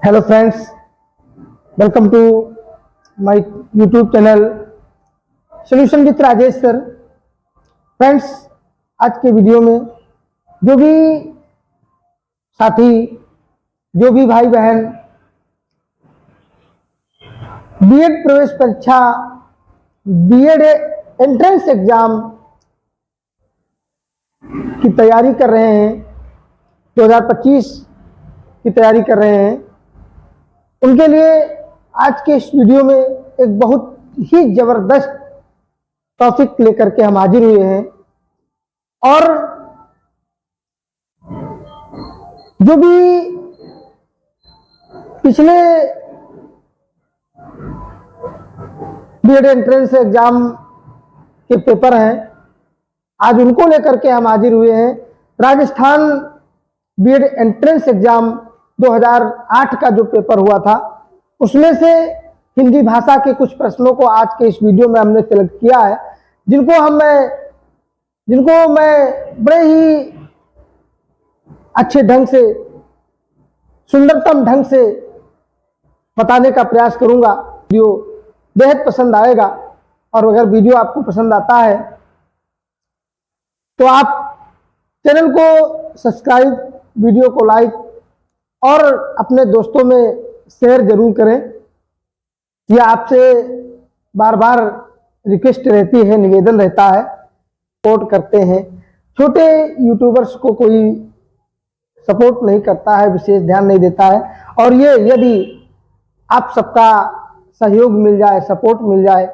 Hello friends, welcome to my YouTube channel solution with Rajesh sir. Friends, आज के video में जो भी साथी, जो भी भाई बहन बीएड प्रवेश परीक्षा, बीएड एंट्रेंस एग्जाम की तैयारी कर रहे हैं, 2025 की तैयारी कर रहे हैं, उनके लिए आज के इस वीडियो में एक बहुत ही जबरदस्त टॉपिक लेकर के हम हाजिर हुए हैं। और जो भी पिछले बीएड एंट्रेंस एग्जाम के पेपर हैं, आज उनको लेकर के हम हाजिर हुए हैं। राजस्थान बीएड एंट्रेंस एग्जाम 2008 का जो पेपर हुआ था, उसमें से हिंदी भाषा के कुछ प्रश्नों को आज के इस वीडियो में हमने सेलेक्ट किया है, जिनको मैं बड़े ही अच्छे ढंग से, सुंदरतम ढंग से बताने का प्रयास करूंगा। वीडियो बेहद पसंद आएगा, और अगर वीडियो आपको पसंद आता है तो आप चैनल को सब्सक्राइब, वीडियो को लाइक और अपने दोस्तों में शेयर जरूर करें। यह आपसे बार बार रिक्वेस्ट रहती है, निवेदन रहता है। सपोर्ट करते हैं, छोटे यूट्यूबर्स को कोई सपोर्ट नहीं करता है, विशेष ध्यान नहीं देता है, और ये यदि आप सबका सहयोग मिल जाए, सपोर्ट मिल जाए,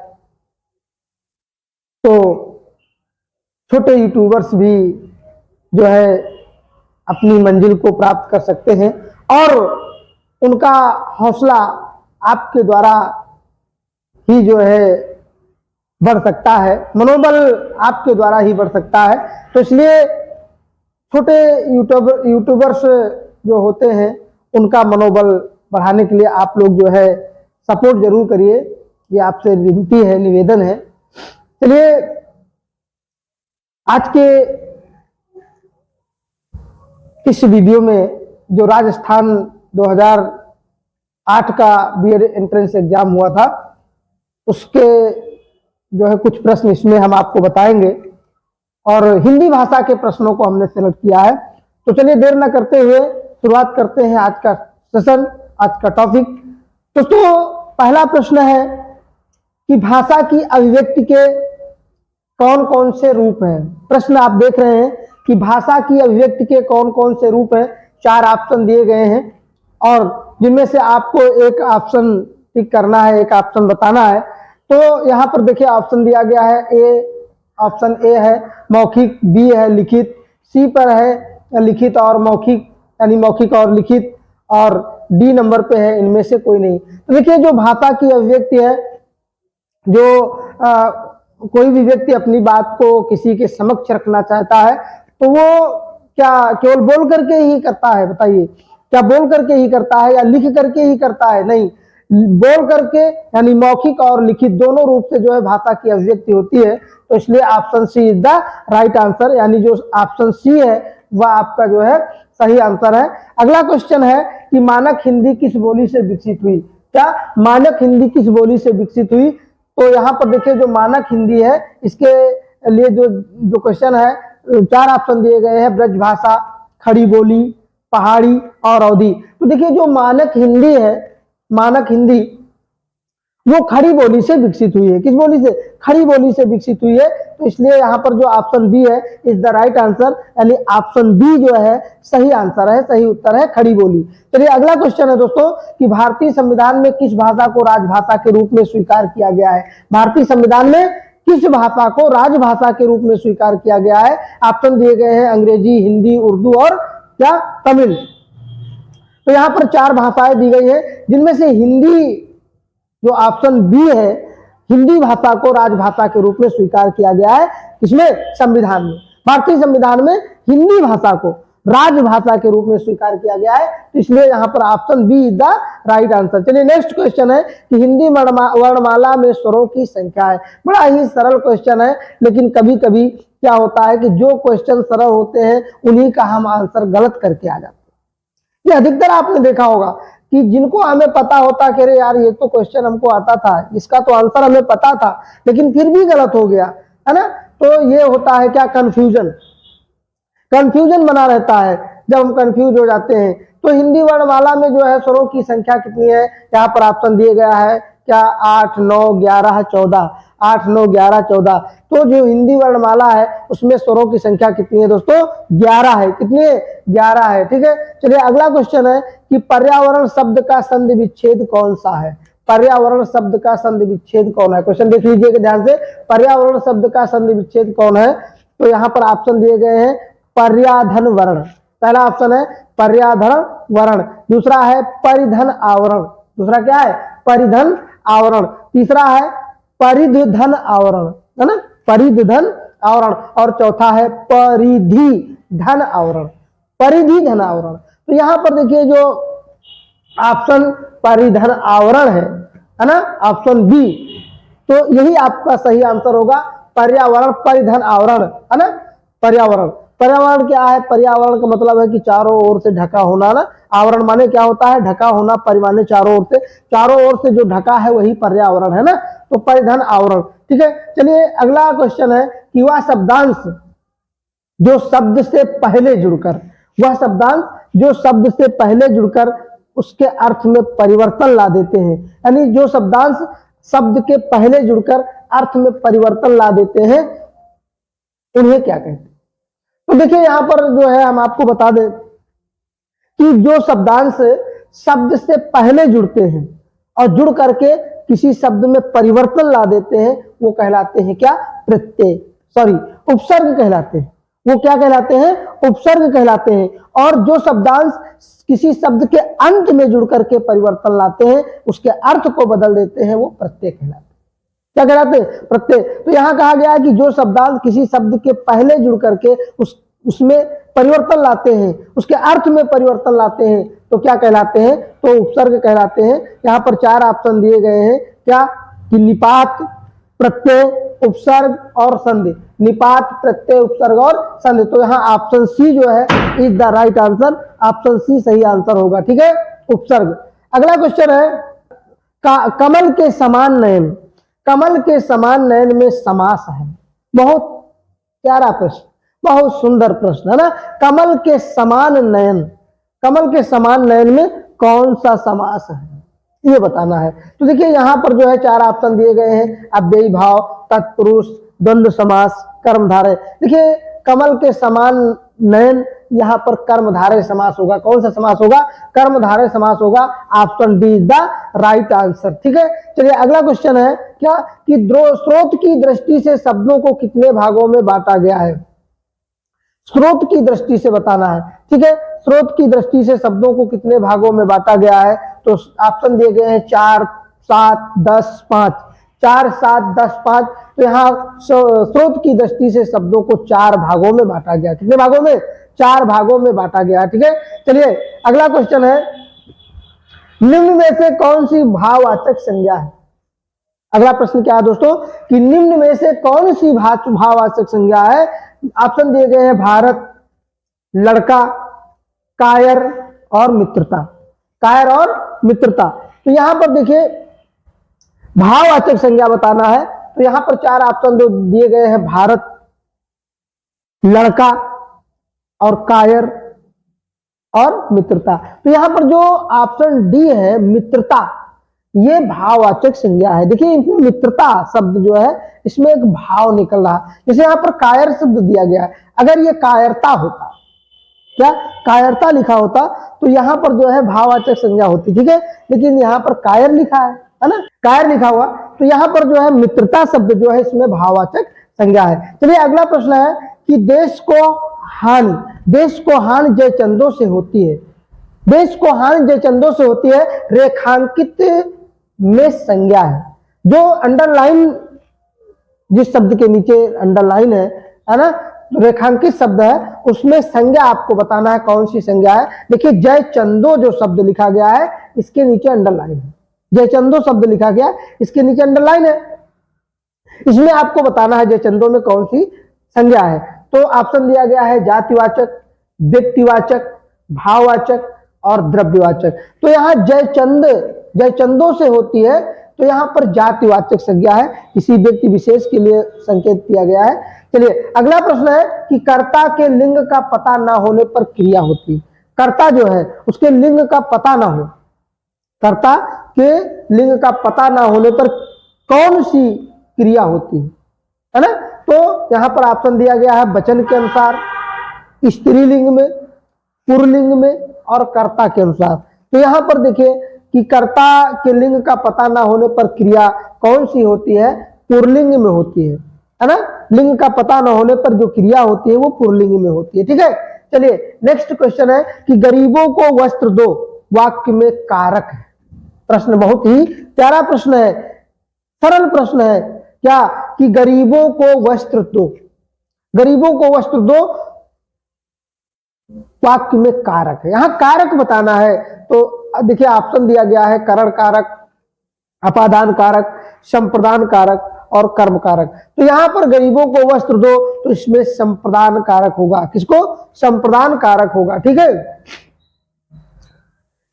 तो छोटे यूट्यूबर्स भी जो है अपनी मंजिल को प्राप्त कर सकते हैं, और उनका हौसला आपके द्वारा ही जो है बढ़ सकता है, मनोबल आपके द्वारा ही बढ़ सकता है। तो इसलिए छोटे यूट्यूबर्स जो होते हैं, उनका मनोबल बढ़ाने के लिए आप लोग जो है सपोर्ट जरूर करिए। ये आपसे विनती है, निवेदन है। चलिए, आज के इस वीडियो में जो राजस्थान 2008 का बीएड एंट्रेंस एग्जाम हुआ था, उसके जो है कुछ प्रश्न इसमें हम आपको बताएंगे, और हिंदी भाषा के प्रश्नों को हमने सेलेक्ट किया है। तो चलिए, देर न करते हुए शुरुआत करते हैं आज का सेशन, आज का टॉपिक। दोस्तों, पहला प्रश्न है कि भाषा की अभिव्यक्ति के कौन कौन से रूप हैं। प्रश्न आप देख रहे हैं कि भाषा की अभिव्यक्ति के कौन कौन से रूप हैं। 4 ऑप्शन दिए गए हैं, और जिनमें से आपको एक ऑप्शन टिक करना है, एक ऑप्शन बताना है। तो यहाँ पर देखिए, ऑप्शन दिया गया है। ऑप्शन ए है मौखिक, बी है लिखित, सी पर है लिखित और मौखिक, यानी मौखिक और लिखित, और डी नंबर पे है इनमें से कोई नहीं। तो देखिए, जो भाषा की अभिव्यक्ति है, जो कोई भी व्यक्ति अपनी बात को किसी के समक्ष रखना चाहता है, तो वो क्या केवल बोल करके ही करता है? बताइए, क्या बोल करके ही करता है या लिख करके ही करता है? नहीं, बोल करके, यानी मौखिक और लिखित दोनों रूप से जो है भाषा की अभिव्यक्ति होती है। तो इसलिए option C is the right answer, यानी जो ऑप्शन सी है वह आपका जो है सही आंसर है। अगला क्वेश्चन है कि मानक हिंदी किस बोली से विकसित हुई? क्या मानक हिंदी किस बोली से विकसित हुई? तो यहाँ पर देखिए, जो मानक हिंदी है, इसके लिए जो क्वेश्चन है, 4 ऑप्शन दिए गए हैं: ब्रज भाषा, खड़ी बोली, पहाड़ी और अवधी। तो देखिए, जो मानक हिंदी है, मानक हिंदी वो खड़ी बोली से विकसित हुई है। किस बोली से? खड़ी बोली से विकसित हुई है। तो इसलिए यहाँ पर जो ऑप्शन बी है इज द राइट आंसर, यानी ऑप्शन बी जो है सही आंसर है, सही उत्तर है, खड़ी बोली। चलिए, अगला क्वेश्चन है दोस्तों कि भारतीय संविधान में किस भाषा को राजभाषा के रूप में स्वीकार किया गया है? भारतीय संविधान में किस भाषा को राजभाषा के रूप में स्वीकार किया गया है? ऑप्शन दिए गए हैं अंग्रेजी, हिंदी, उर्दू और क्या तमिल। तो यहाँ पर 4 भाषाएं दी गई है, जिनमें से हिंदी, जो ऑप्शन बी है, हिंदी भाषा को राजभाषा के रूप में स्वीकार किया गया है। इसमें संविधान में, भारतीय संविधान में हिंदी भाषा को राजभाषा के रूप में स्वीकार किया गया है। तो इसलिए यहाँ पर option B is the right answer. चलिए, नेक्स्ट क्वेश्चन है कि हिंदी वर्णमाला में स्वरों की संख्या है। बड़ा ही सरल क्वेश्चन है, लेकिन कभी कभी क्या होता है कि जो क्वेश्चन सरल होते हैं, उन्हीं का हम आंसर गलत करके आ जाते हैं। ये अधिकतर आपने देखा होगा कि जिनको हमें पता होता कि अरे यार ये तो क्वेश्चन हमको आता था, इसका तो आंसर हमें पता था, लेकिन फिर भी गलत हो गया, है ना। तो ये होता है क्या, कंफ्यूजन। कंफ्यूजन बना रहता है जब हम कंफ्यूज हो जाते हैं। तो हिंदी वर्णमाला में जो है स्वरों की संख्या कितनी है, यहाँ पर ऑप्शन दिए गया है क्या, 8, 9, 11, 14। 8, 9, 11, 14। तो जो हिंदी वर्णमाला है उसमें स्वरों की संख्या कितनी है दोस्तों, 11 है। कितनी है, 11 है। ठीक है, चलिए अगला क्वेश्चन है कि पर्यावरण शब्द का संधि विच्छेद कौन सा है। पर्यावरण शब्द का संधि विच्छेद कौन है, क्वेश्चन देख लीजिएगा ध्यान से। पर्यावरण शब्द का संधि विच्छेद कौन है, तो यहाँ पर ऑप्शन दिए गए हैं पर्याधन वर्ण। पहला ऑप्शन है पर्याधन वर्ण, दूसरा है परिधन आवरण, दूसरा क्या है, परिधन आवरण, तीसरा है परिधन आवरण, है ना, परिधन आवरण, और चौथा है परिधि धन आवरण, परिधि धन आवरण। तो यहां पर देखिए जो ऑप्शन परिधन आवरण है ना, ऑप्शन बी, तो यही आपका सही आंसर होगा, पर्यावरण परिधन आवरण, है ना। पर्यावरण, पर्यावरण क्या है, पर्यावरण का मतलब है कि चारों ओर से ढका होना ना, आवरण माने क्या होता है, ढका होना, परिमाने चारों ओर से, चारों ओर से जो ढका है वही पर्यावरण है ना, तो परिधन आवरण। ठीक है, चलिए अगला क्वेश्चन है कि वह शब्दांश जो शब्द से पहले जुड़कर, वह शब्दांश जो शब्द से पहले जुड़कर उसके अर्थ में परिवर्तन ला देते हैं, यानी जो शब्दांश शब्द के पहले जुड़कर अर्थ में परिवर्तन ला देते हैं उन्हें क्या कहते हैं। तो देखिए यहां पर जो है हम आपको बता दें कि जो शब्दांश शब्द से पहले जुड़ते हैं और जुड़ करके किसी शब्द में परिवर्तन ला देते हैं वो कहलाते हैं क्या, प्रत्यय, सॉरी उपसर्ग कहलाते हैं। वो क्या कहलाते हैं, उपसर्ग कहलाते हैं। और जो शब्दांश किसी शब्द के अंत में जुड़ करके परिवर्तन लाते हैं, उसके अर्थ को बदल देते हैं, वो प्रत्यय कहलाते हैं। क्या कहलाते हैं, प्रत्यय। तो यहां कहा गया है कि जो शब्दांश किसी शब्द के पहले जुड़ करके उसमें परिवर्तन लाते हैं, उसके अर्थ में परिवर्तन लाते हैं, तो क्या कहलाते हैं, तो उपसर्ग कहलाते हैं। यहाँ पर 4 ऑप्शन दिए गए हैं, क्या कि निपात, प्रत्यय, उपसर्ग और संधि। निपात, प्रत्यय, उपसर्ग और संधि। तो यहाँ ऑप्शन सी जो है is the right answer, option C सही आंसर होगा। ठीक है, उपसर्ग। अगला क्वेश्चन है कमल के समान नयन, कमल के समान नयन में समास है। बहुत प्यारा प्रश्न, बहुत सुंदर प्रश्न है ना। कमल के समान नयन, कमल के समान नयन में कौन सा समास है ये बताना है। तो देखिए यहां पर जो है 4 ऑप्शन दिए गए हैं, अव्ययी भाव, तत्पुरुष, द्वंद्व समास, कर्मधारय। देखिए कमल के समान नयन, यहाँ पर कर्मधारय समास होगा। कौन सा समास होगा, कर्मधारय समास होगा। Option D is the right answer. ठीक है, चलिए अगला क्वेश्चन है क्या कि स्रोत की दृष्टि से शब्दों को कितने भागों में बांटा गया है। स्रोत की दृष्टि से बताना है। ठीक है, स्रोत की दृष्टि से शब्दों को कितने भागों में बांटा गया है, तो ऑप्शन दिए गए हैं 4, 7, 10, 5। 4, 7, 10, 5। तो यहाँ स्रोत की दृष्टि से शब्दों को 4 भागों में बांटा गया। कितने भागों में, 4 भागों में बांटा गया। ठीक है, चलिए अगला क्वेश्चन है निम्न में से कौन सी भाववाचक संज्ञा है। अगला प्रश्न क्या है दोस्तों कि निम्न में से कौन सी भाववाचक संज्ञा है। ऑप्शन दिए गए हैं भारत, लड़का, कायर और मित्रता, कायर और मित्रता। तो यहां पर देखिए भाववाचक संज्ञा बताना है, तो यहां पर 4 ऑप्शन दिए गए हैं, भारत, लड़का और कायर और मित्रता। तो यहां पर जो ऑप्शन डी है मित्रता, ये भाववाचक संज्ञा है। देखिए इसमें मित्रता शब्द जो है इसमें एक भाव निकल रहा है। जैसे यहाँ पर कायर शब्द दिया गया है, अगर ये कायरता होता, क्या कायरता लिखा होता तो यहाँ पर जो है भाववाचक संज्ञा होती। ठीक है, लेकिन यहाँ पर कायर लिखा है ना, कायर लिखा हुआ, तो यहाँ पर जो है मित्रता शब्द जो है इसमें भाववाचक संज्ञा है। चलिए अगला प्रश्न है कि देश को हानि जयचंदों से होती है। देश को हानि जयचंदों से होती है, रेखांकित में संज्ञा है। जो अंडरलाइन, जिस शब्द के नीचे अंडरलाइन है ना, रेखांकित शब्द है, उसमें संज्ञा आपको बताना है कौन सी संज्ञा है। देखिए जयचंदो जो शब्द लिखा गया है इसके नीचे अंडरलाइन है, जयचंदो शब्द लिखा गया इसके नीचे अंडरलाइन है, इसमें आपको बताना है जयचंदो में कौन सी संज्ञा है। तो ऑप्शन दिया गया है जातिवाचक, व्यक्तिवाचक, भाववाचक और द्रव्यवाचक। तो यहाँ जयचंद, जयचंदों से होती है, तो यहाँ पर जातिवाचक संज्ञा है, किसी व्यक्ति विशेष के लिए संकेत किया गया है। चलिए अगला प्रश्न है कि कर्ता के लिंग का पता ना होने पर क्रिया होती। कर्ता जो है उसके लिंग का पता ना हो, कर्ता के लिंग का पता ना होने पर कौन सी क्रिया होती है ना। तो यहाँ पर ऑप्शन दिया गया है वचन के अनुसार, स्त्रीलिंग में, पुल्लिंग में और कर्ता के अनुसार। तो यहाँ पर देखिए कि कर्ता के लिंग का पता ना होने पर क्रिया कौन सी होती है, पुल्लिंग में होती है ना। लिंग का पता ना होने पर जो क्रिया होती है वो पुल्लिंग में होती है। ठीक है, चलिए नेक्स्ट क्वेश्चन है कि गरीबों को वस्त्र दो वाक्य में कारक है। प्रश्न बहुत ही प्यारा प्रश्न है, सरल प्रश्न है, क्या कि गरीबों को वस्त्र दो, गरीबों को वस्त्र दो वाक्य में कारक है। यहां कारक बताना है, तो देखिए ऑप्शन दिया गया है करण कारक, अपादान कारक, संप्रदान कारक और कर्म कारक। तो यहां पर गरीबों को वस्त्र दो, तो इसमें संप्रदान कारक होगा। किसको? संप्रदान कारक होगा। ठीक है,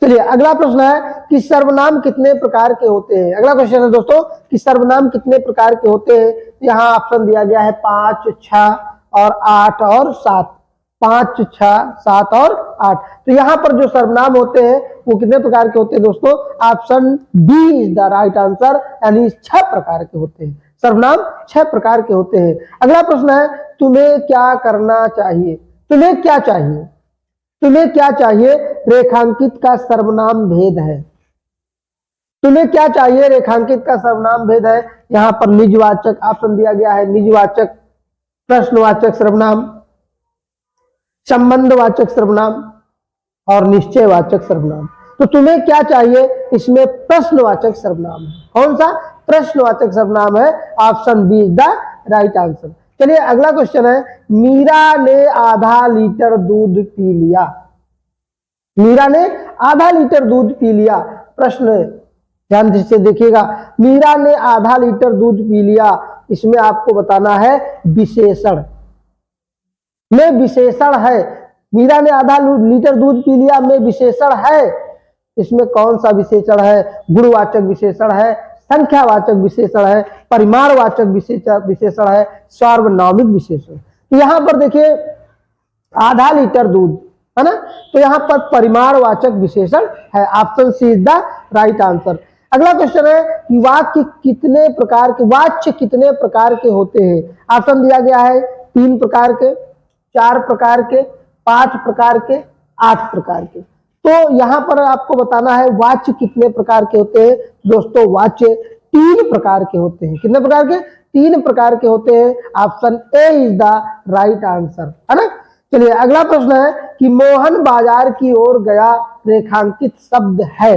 चलिए अगला प्रश्न है कि सर्वनाम कितने प्रकार के होते हैं। अगला क्वेश्चन है दोस्तों कि सर्वनाम कितने प्रकार के होते हैं। यहाँ ऑप्शन दिया गया है 5, 6 और 8 और 7। 5, 6, 7 और 8। तो यहाँ पर जो सर्वनाम होते हैं वो कितने प्रकार के होते हैं दोस्तों? Option B is the right answer, यानी 6 प्रकार के होते हैं। सर्वनाम 6 प्रकार के होते हैं। अगला प्रश्न है तुम्हें क्या करना चाहिए। तुम्हें क्या चाहिए, तुम्हें क्या चाहिए रेखांकित का सर्वनाम भेद है। तुम्हें क्या चाहिए रेखांकित का सर्वनाम भेद है। यहां पर निजवाचक ऑप्शन दिया गया है, निजवाचक, प्रश्नवाचक सर्वनाम, संबंधवाचक सर्वनाम और निश्चयवाचक सर्वनाम। तो तुम्हें क्या चाहिए, इसमें प्रश्नवाचक सर्वनाम है। कौन सा? प्रश्नवाचक सर्वनाम है। Option B is the right answer. चलिए अगला क्वेश्चन है मीरा ने आधा लीटर दूध पी लिया। मीरा ने आधा लीटर दूध पी लिया। प्रश्न ध्यान से देखिएगा, मीरा ने आधा लीटर दूध पी लिया, इसमें आपको बताना है विशेषण में विशेषण है। मीरा ने आधा लीटर दूध पी लिया में विशेषण है, इसमें कौन सा विशेषण है? गुणवाचक विशेषण है, संख्यावाचक विशेषण है, परिमाणवाचक विशेषण है, सार्वनामिक विशेषण। तो यहां पर देखिए आधा लीटर दूध है ना, तो यहां पर परिमाणवाचक विशेषण है। Option C is the right answer. अगला क्वेश्चन है कि वाक्य कितने प्रकार के, वाच्य कितने प्रकार के होते हैं। ऑप्शन दिया गया है 3 प्रकार के, 4 प्रकार के, 5 प्रकार के, 8 प्रकार के। तो यहां पर आपको बताना है वाच्य कितने प्रकार के होते हैं। दोस्तों वाच्य 3 प्रकार के होते हैं। कितने प्रकार के? 3 प्रकार के होते हैं। Option A is the right answer, है ना। चलिए अगला प्रश्न है कि मोहन बाजार की ओर गया रेखांकित शब्द है।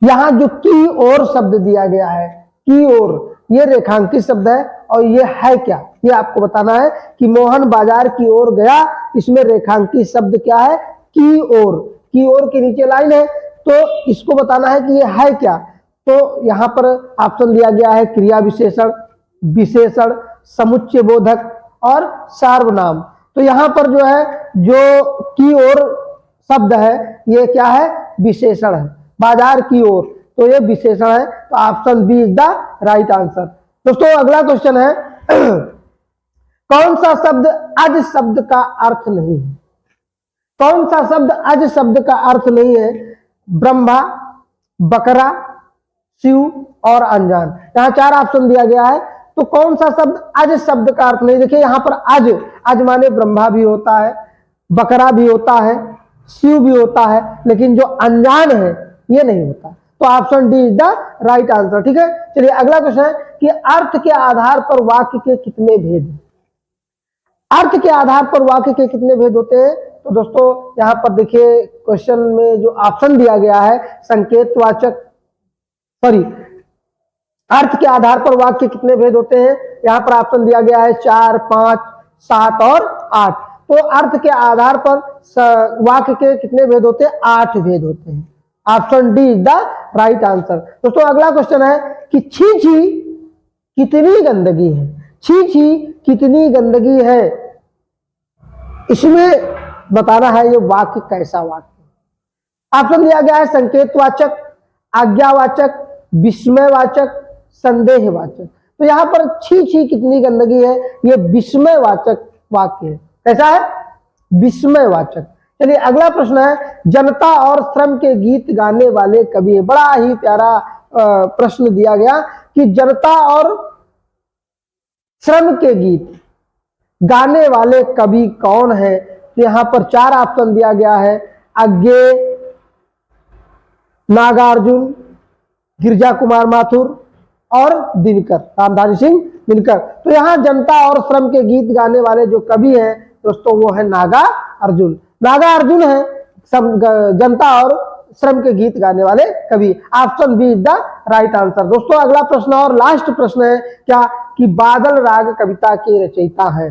यहां जो की ओर शब्द दिया गया है, की ओर, ये रेखांकित शब्द है और ये है क्या, ये आपको बताना है कि मोहन बाजार की ओर गया, इसमें रेखांकित शब्द क्या है? की ओर। की ओर के नीचे लाइन है, तो इसको बताना है कि ये है क्या। तो यहां पर ऑप्शन दिया गया है क्रिया विशेषण, विशेषण, समुच्चय बोधक और सार्वनाम। तो यहां पर जो है जो की ओर शब्द है ये क्या है? विशेषण है। बाजार की ओर, तो ये विशेषण है। तो option B is the right answer. दोस्तों अगला क्वेश्चन है कौन सा शब्द अज शब्द का अर्थ नहीं है। कौन सा शब्द अज शब्द का अर्थ नहीं है? ब्रह्मा, बकरा, शिव और अनजान। यहां 4 ऑप्शन दिया गया है, तो कौन सा शब्द अज शब्द का अर्थ नहीं? देखिए यहां पर अज, अज माने ब्रह्मा भी होता है, बकरा भी होता है, शिव भी होता है, लेकिन जो अनजान है ये नहीं होता। तो option D is the right answer. ठीक है, चलिए अगला क्वेश्चन है कि अर्थ के आधार पर वाक्य के कितने भेद हैं। अर्थ के आधार पर वाक्य के कितने भेद होते हैं? तो दोस्तों यहां पर देखिए क्वेश्चन में जो ऑप्शन दिया गया है संकेतवाचक, सॉरी, अर्थ के आधार पर वाक्य कितने भेद होते हैं। यहां पर ऑप्शन दिया गया है 4, 5, 7 और 8। तो अर्थ के आधार पर वाक्य के कितने भेद होते हैं? 8 भेद होते हैं। Option D is the right answer. दोस्तों अगला क्वेश्चन है कि छी छी कितनी गंदगी है। छी छी कितनी गंदगी है, इसमें बताना है ये वाक्य कैसा वाक्य। ऑप्शन दिया गया है संकेतवाचक, आज्ञावाचक, विस्मयवाचक, संदेहवाचक। तो यहां पर छी छी कितनी गंदगी है, ये विस्मयवाचक वाक्य है। कैसा है? विस्मयवाचक। चलिए अगला प्रश्न है, जनता और श्रम के गीत गाने वाले कवि है। बड़ा ही प्यारा प्रश्न दिया गया कि जनता और श्रम के गीत गाने वाले कवि कौन है। तो यहां पर 4 ऑप्शन दिया गया है, अज्ञेय, नागार्जुन, गिरजा कुमार माथुर और दिनकर, रामधारी सिंह दिनकर। तो यहां जनता और श्रम के गीत गाने वाले जो कवि हैं दोस्तों वो है नागार्जुन। नागार्जुन है जनता और श्रम के गीत गाने वाले कवि। Option B is the right answer. दोस्तों अगला प्रश्न और लास्ट प्रश्न है क्या, कि बादल राग कविता के रचयिता है।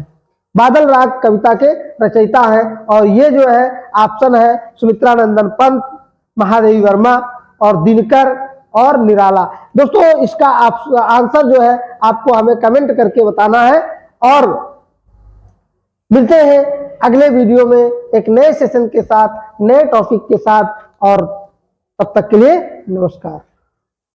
बादल राग कविता के रचयिता है और ये जो है ऑप्शन है सुमित्रानंदन पंत, महादेवी वर्मा और दिनकर और निराला। दोस्तों इसका आंसर जो है आपको हमें कमेंट करके बताना है। और मिलते हैं अगले वीडियो में एक नए सेशन के साथ, नए टॉपिक के साथ, और तब तक के लिए नमस्कार।